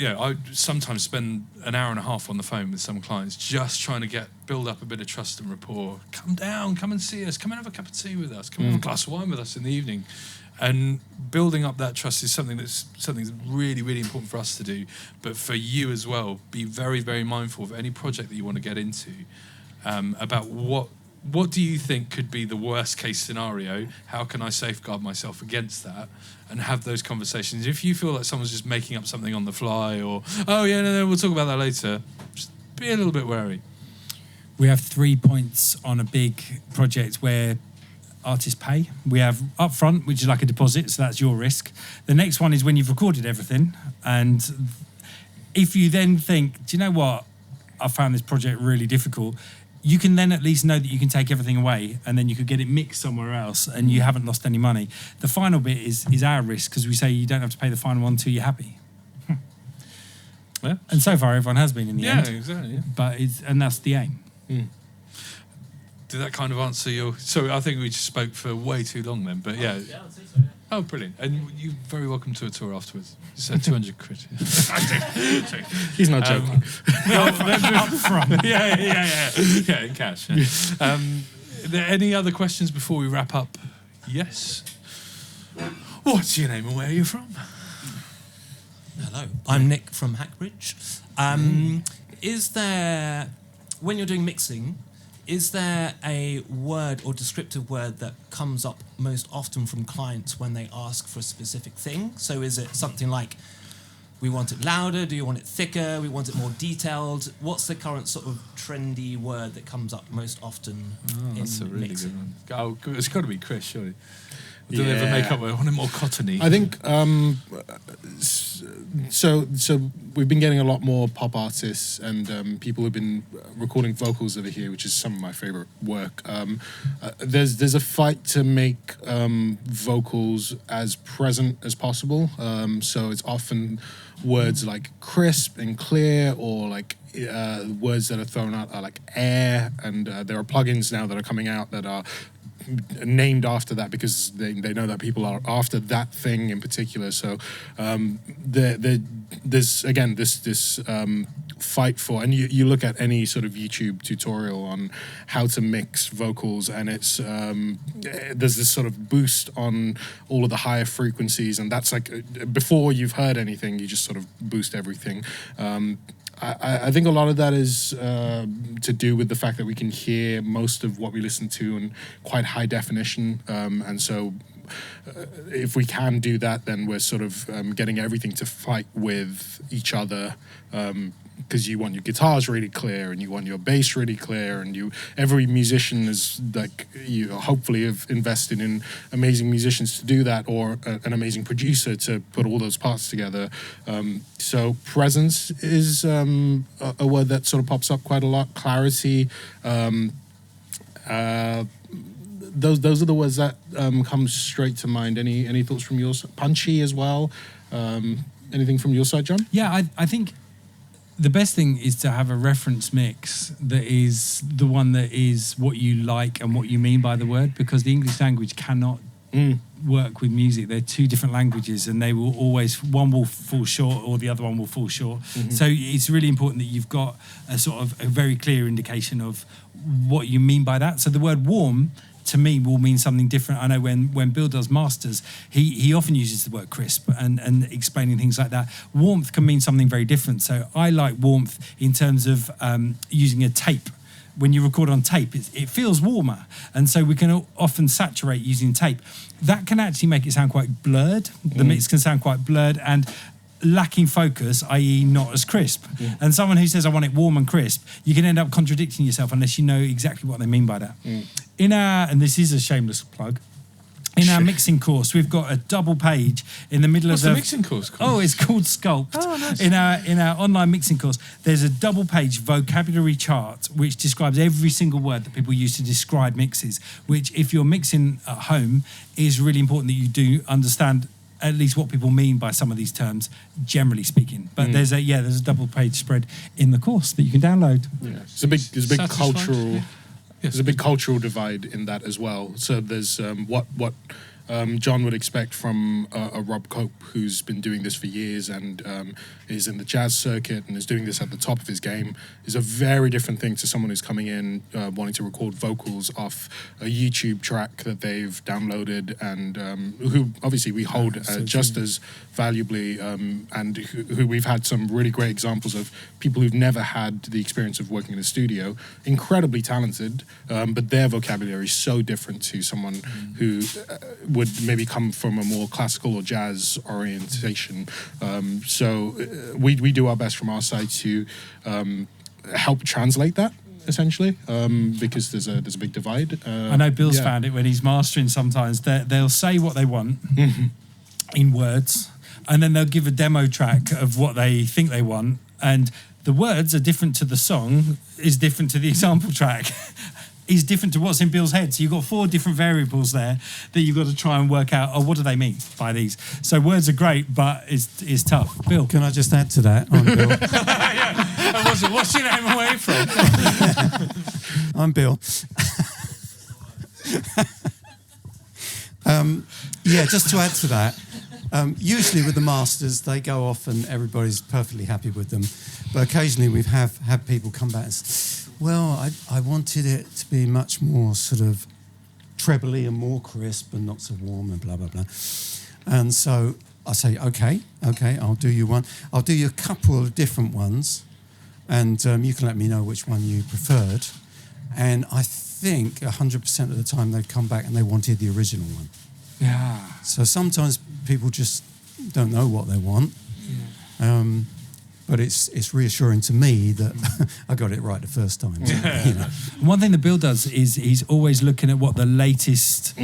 I sometimes spend an hour and a half on the phone with some clients just trying to build up a bit of trust and rapport. Come down, come and see us, come and have a cup of tea with us, come and have a glass of wine with us in the evening. And building up that trust is something that's really, really important for us to do. But for you as well, be very, very mindful of any project that you want to get into, about what do you think could be the worst case scenario? How can I safeguard myself against that? And have those conversations. If you feel like someone's just making up something on the fly, or, oh yeah, no, we'll talk about that later, just be a little bit wary. We have 3 points on a big project where artists pay. We have upfront, which is like a deposit, so that's your risk. The next one is when you've recorded everything, and if you then think, do you know what, I found this project really difficult, you can then at least know that you can take everything away, and then you could get it mixed somewhere else, and you haven't lost any money. The final bit is our risk, because we say you don't have to pay the final one until you're happy. Yeah. And so far everyone has been in the end. Yeah, exactly. Yeah. But that's the aim. Did that kind of answer your... Sorry, I think we just spoke for way too long then, but yeah. Yeah, I'd say so, yeah. Oh, brilliant. And you're very welcome to a tour afterwards. You said 200 quid. He's not joking. Up front. Yeah, in cash. Yeah. Are there any other questions before we wrap up? Yes. What's your name and where are you from? Hello, I'm Nick from Hackbridge. Is there, when you're doing mixing, is there a word or descriptive word that comes up most often from clients when they ask for a specific thing? So is it something like, we want it louder, do you want it thicker, we want it more detailed? What's the current sort of trendy word that comes up most often in That's a really mixing? good one. Oh, it's got to be Chris, surely. Do they ever make up? I want it more cottony. I think so we've been getting a lot more pop artists and people who've been recording vocals over here, which is some of my favorite work. There's a fight to make vocals as present as possible. So it's often words like crisp and clear, or like words that are thrown out are like air, and there are plugins now that are coming out that are named after that because they know that people are after that thing in particular. So there's again this fight for, and you look at any sort of YouTube tutorial on how to mix vocals, and it's there's this sort of boost on all of the higher frequencies, and that's like before you've heard anything, you just sort of boost everything. I think a lot of that is to do with the fact that we can hear most of what we listen to in quite high definition, and so if we can do that, then we're sort of getting everything to fight with each other, because you want your guitars really clear and you want your bass really clear, and every musician is like, you hopefully have invested in amazing musicians to do that, or an amazing producer to put all those parts together. So presence is a word that sort of pops up quite a lot. Clarity. Those are the words that come straight to mind. Any thoughts from your side? Punchy as well. Anything from your side, John? Yeah, I think the best thing is to have a reference mix that is the one that is what you like and what you mean by the word, because the English language cannot work with music. They're two different languages, and they will always, one will fall short or the other one will fall short. So it's really important that you've got a sort of a very clear indication of what you mean by that. So the word warm to me will mean something different. I know when Bill does masters, he often uses the word crisp and explaining things like that. Warmth can mean something very different. So I like warmth in terms of using a tape. When you record on tape, it feels warmer. And so we can often saturate using tape. That can actually make it sound quite blurred. The mix can sound quite blurred and lacking focus, i.e. not as crisp. And someone who says, I want it warm and crisp, you can end up contradicting yourself unless you know exactly what they mean by that. In our, and this is a shameless plug, in our mixing course, we've got a double page in the middle What's of the mixing course called? Oh, it's called Sculpt. Oh, nice. In our online mixing course, there's a double page vocabulary chart which describes every single word that people use to describe mixes, which if you're mixing at home is really important that you do understand at least what people mean by some of these terms, generally speaking. But there's a double page spread in the course that you can download. Yeah. There's a big Satisfying. cultural. Yeah. There's a big cultural divide in that as well. So there's what John would expect from a Rob Cope who's been doing this for years and is in the jazz circuit and is doing this at the top of his game, is a very different thing to someone who's coming in wanting to record vocals off a YouTube track that they've downloaded, and who obviously we hold just as valuably, and who we've had some really great examples of people who've never had the experience of working in a studio, incredibly talented, but their vocabulary is so different to someone who would maybe come from a more classical or jazz orientation. So we do our best from our side to help translate that, essentially, because there's a big divide. I know Bill's found it when he's mastering sometimes. They'll say what they want in words, and then they'll give a demo track of what they think they want, and the words are different to the song, is different to the example track. Is different to what's in Bill's head. So you've got 4 different variables there that you've got to try and work out, what do they mean by these? So words are great, but it's tough. Bill. Can I just add to that? I'm Bill. And what's your name and where are you from? I'm Bill. Just to add to that, usually with the masters, they go off and everybody's perfectly happy with them. But occasionally we've had people come back and say, well, I wanted it to be much more sort of trebly and more crisp and not so warm and blah, blah, blah. And so I say, okay, I'll do you one. I'll do you a couple of different ones, and you can let me know which one you preferred. And I think 100% of the time they'd come back and they wanted the original one. Yeah. So sometimes people just don't know what they want. But it's reassuring to me that I got it right the first time. So, you know. One thing that Bill does is he's always looking at what the latest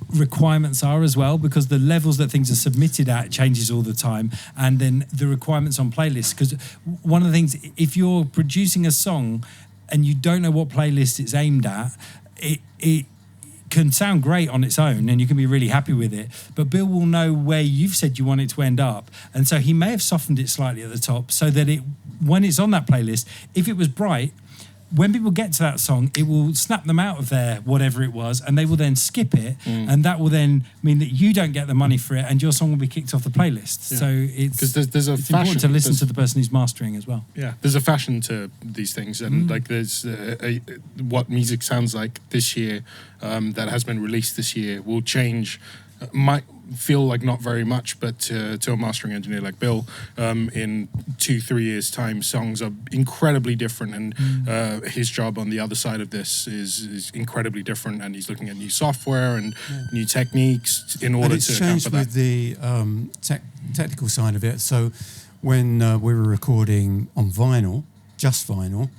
requirements are as well, because the levels that things are submitted at changes all the time, and then the requirements on playlists. Because one of the things, if you're producing a song and you don't know what playlist it's aimed at, it can sound great on its own and you can be really happy with it, but Bill will know where you've said you want it to end up, and so he may have softened it slightly at the top so that it, when it's on that playlist, if it was bright, when people get to that song, it will snap them out of their whatever it was, and they will then skip it, and that will then mean that you don't get the money for it, and your song will be kicked off the playlist. Yeah. So it's because there's a it's fashion important to listen there's- to the person who's mastering as well. Yeah, there's a fashion to these things, and like there's what music sounds like this year that has been released this year will change. Might feel like not very much, but to a mastering engineer like Bill, in 2-3 years' time, songs are incredibly different, and his job on the other side of this is incredibly different, and he's looking at new software and new techniques in order And it's to account changed for that. with the technical side of it. So when we were recording on vinyl, just vinyl,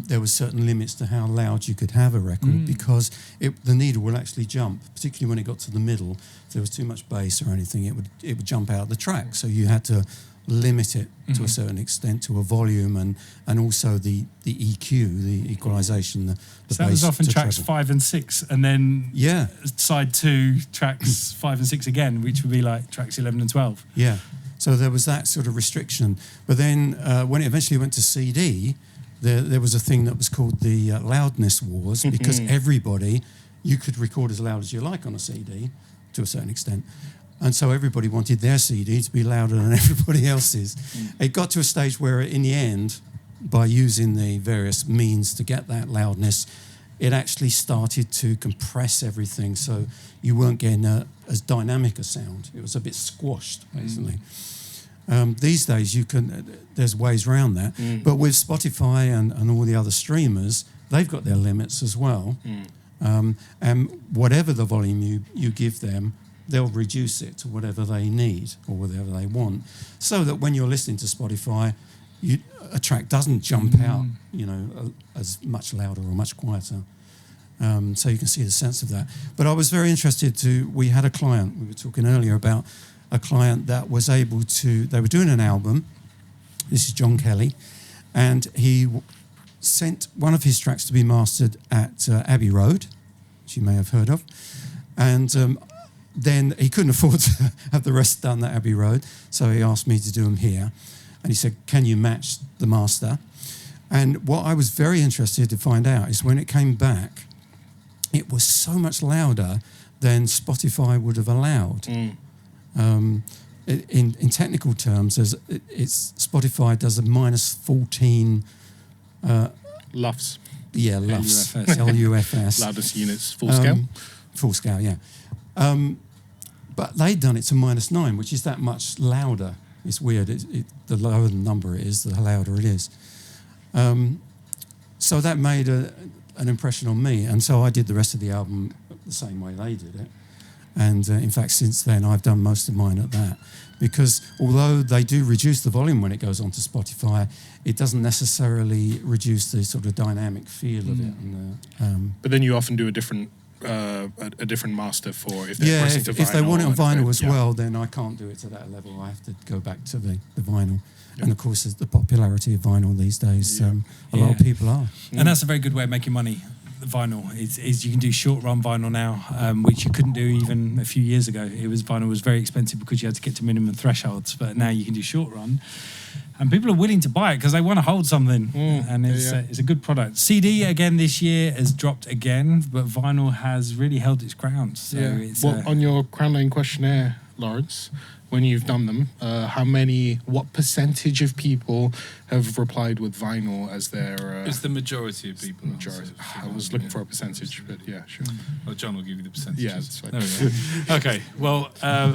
there was certain limits to how loud you could have a record because the needle will actually jump, particularly when it got to the middle. If there was too much bass or anything, it would jump out the track. So you had to limit it to a certain extent to a volume and also the EQ, the equalization, the So that was bass often to tracks treble. 5 and 6, and then side 2 tracks 5 and 6 again, which would be like tracks 11 and 12. Yeah. So there was that sort of restriction. But then when it eventually went to CD, there was a thing that was called the loudness wars, because everybody, you could record as loud as you like on a CD to a certain extent. And so everybody wanted their CD to be louder than everybody else's. It got to a stage where in the end, by using the various means to get that loudness, it actually started to compress everything, so you weren't getting as dynamic a sound. It was a bit squashed, basically. These days, there's ways around that. But with Spotify and all the other streamers, they've got their limits as well. And whatever the volume you give them, they'll reduce it to whatever they need or whatever they want, so that when you're listening to Spotify, a track doesn't jump out, as much louder or much quieter. So you can see the sense of that. But I was very interested we had a client, we were talking earlier about a client that was able to, they were doing an album, this is John Kelly, and he sent one of his tracks to be mastered at Abbey Road, which you may have heard of, and then he couldn't afford to have the rest done at Abbey Road, so he asked me to do them here. And he said, can you match the master? And what I was very interested to find out is when it came back, it was so much louder than Spotify would have allowed. In technical terms, Spotify does a minus 14... LUFS. Yeah, LUFS. LUFS. Loudest units, full scale? Full scale, yeah. But they'd done it to -9, which is that much louder. It's weird. The lower the number it is, the louder it is. So that made an impression on me. And so I did the rest of the album the same way they did it. And in fact, since then, I've done most of mine at that. Because although they do reduce the volume when it goes onto Spotify, it doesn't necessarily reduce the sort of dynamic feel of it. And, but then you often do a different master for if they're pressing to vinyl. If they want it on vinyl as yeah. well, then I can't do it to that level. I have to go back to the vinyl. Yeah. And of course, the popularity of vinyl these days, a lot of people are. And that's a very good way of making money. Vinyl is you can do short run vinyl now, which you couldn't do even a few years ago. Vinyl was very expensive because you had to get to minimum thresholds, but now you can do short run. And people are willing to buy it because they want to hold something, and it's a good product. CD again this year has dropped again, but vinyl has really held its ground. So it's on your Crownlane questionnaire, Lawrence, when you've done them, what percentage of people have replied with vinyl as their... it's the majority of people. I was looking for a percentage, but yeah, sure. Well, John will give you the percentage. Yeah, that's right. There we go. Okay, well,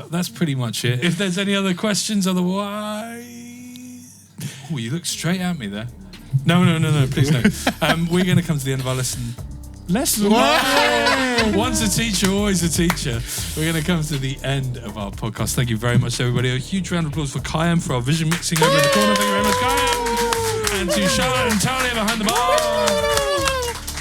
that's pretty much it. If there's any other questions, otherwise... Oh, you look straight at me there. No, please no. We're going to come to the end of our lesson. Once a teacher, always a teacher. We're going to come to the end of our podcast. Thank you very much, everybody. A huge round of applause for Kayam for our vision mixing over in the corner. Thank you very much, Kayam. And to Charlotte and Talia behind the bar.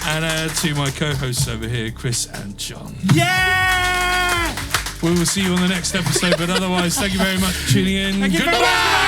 And to my co-hosts over here, Chris and John. Yeah! We will see you on the next episode, but otherwise, thank you very much for tuning in. Thank you. Goodbye!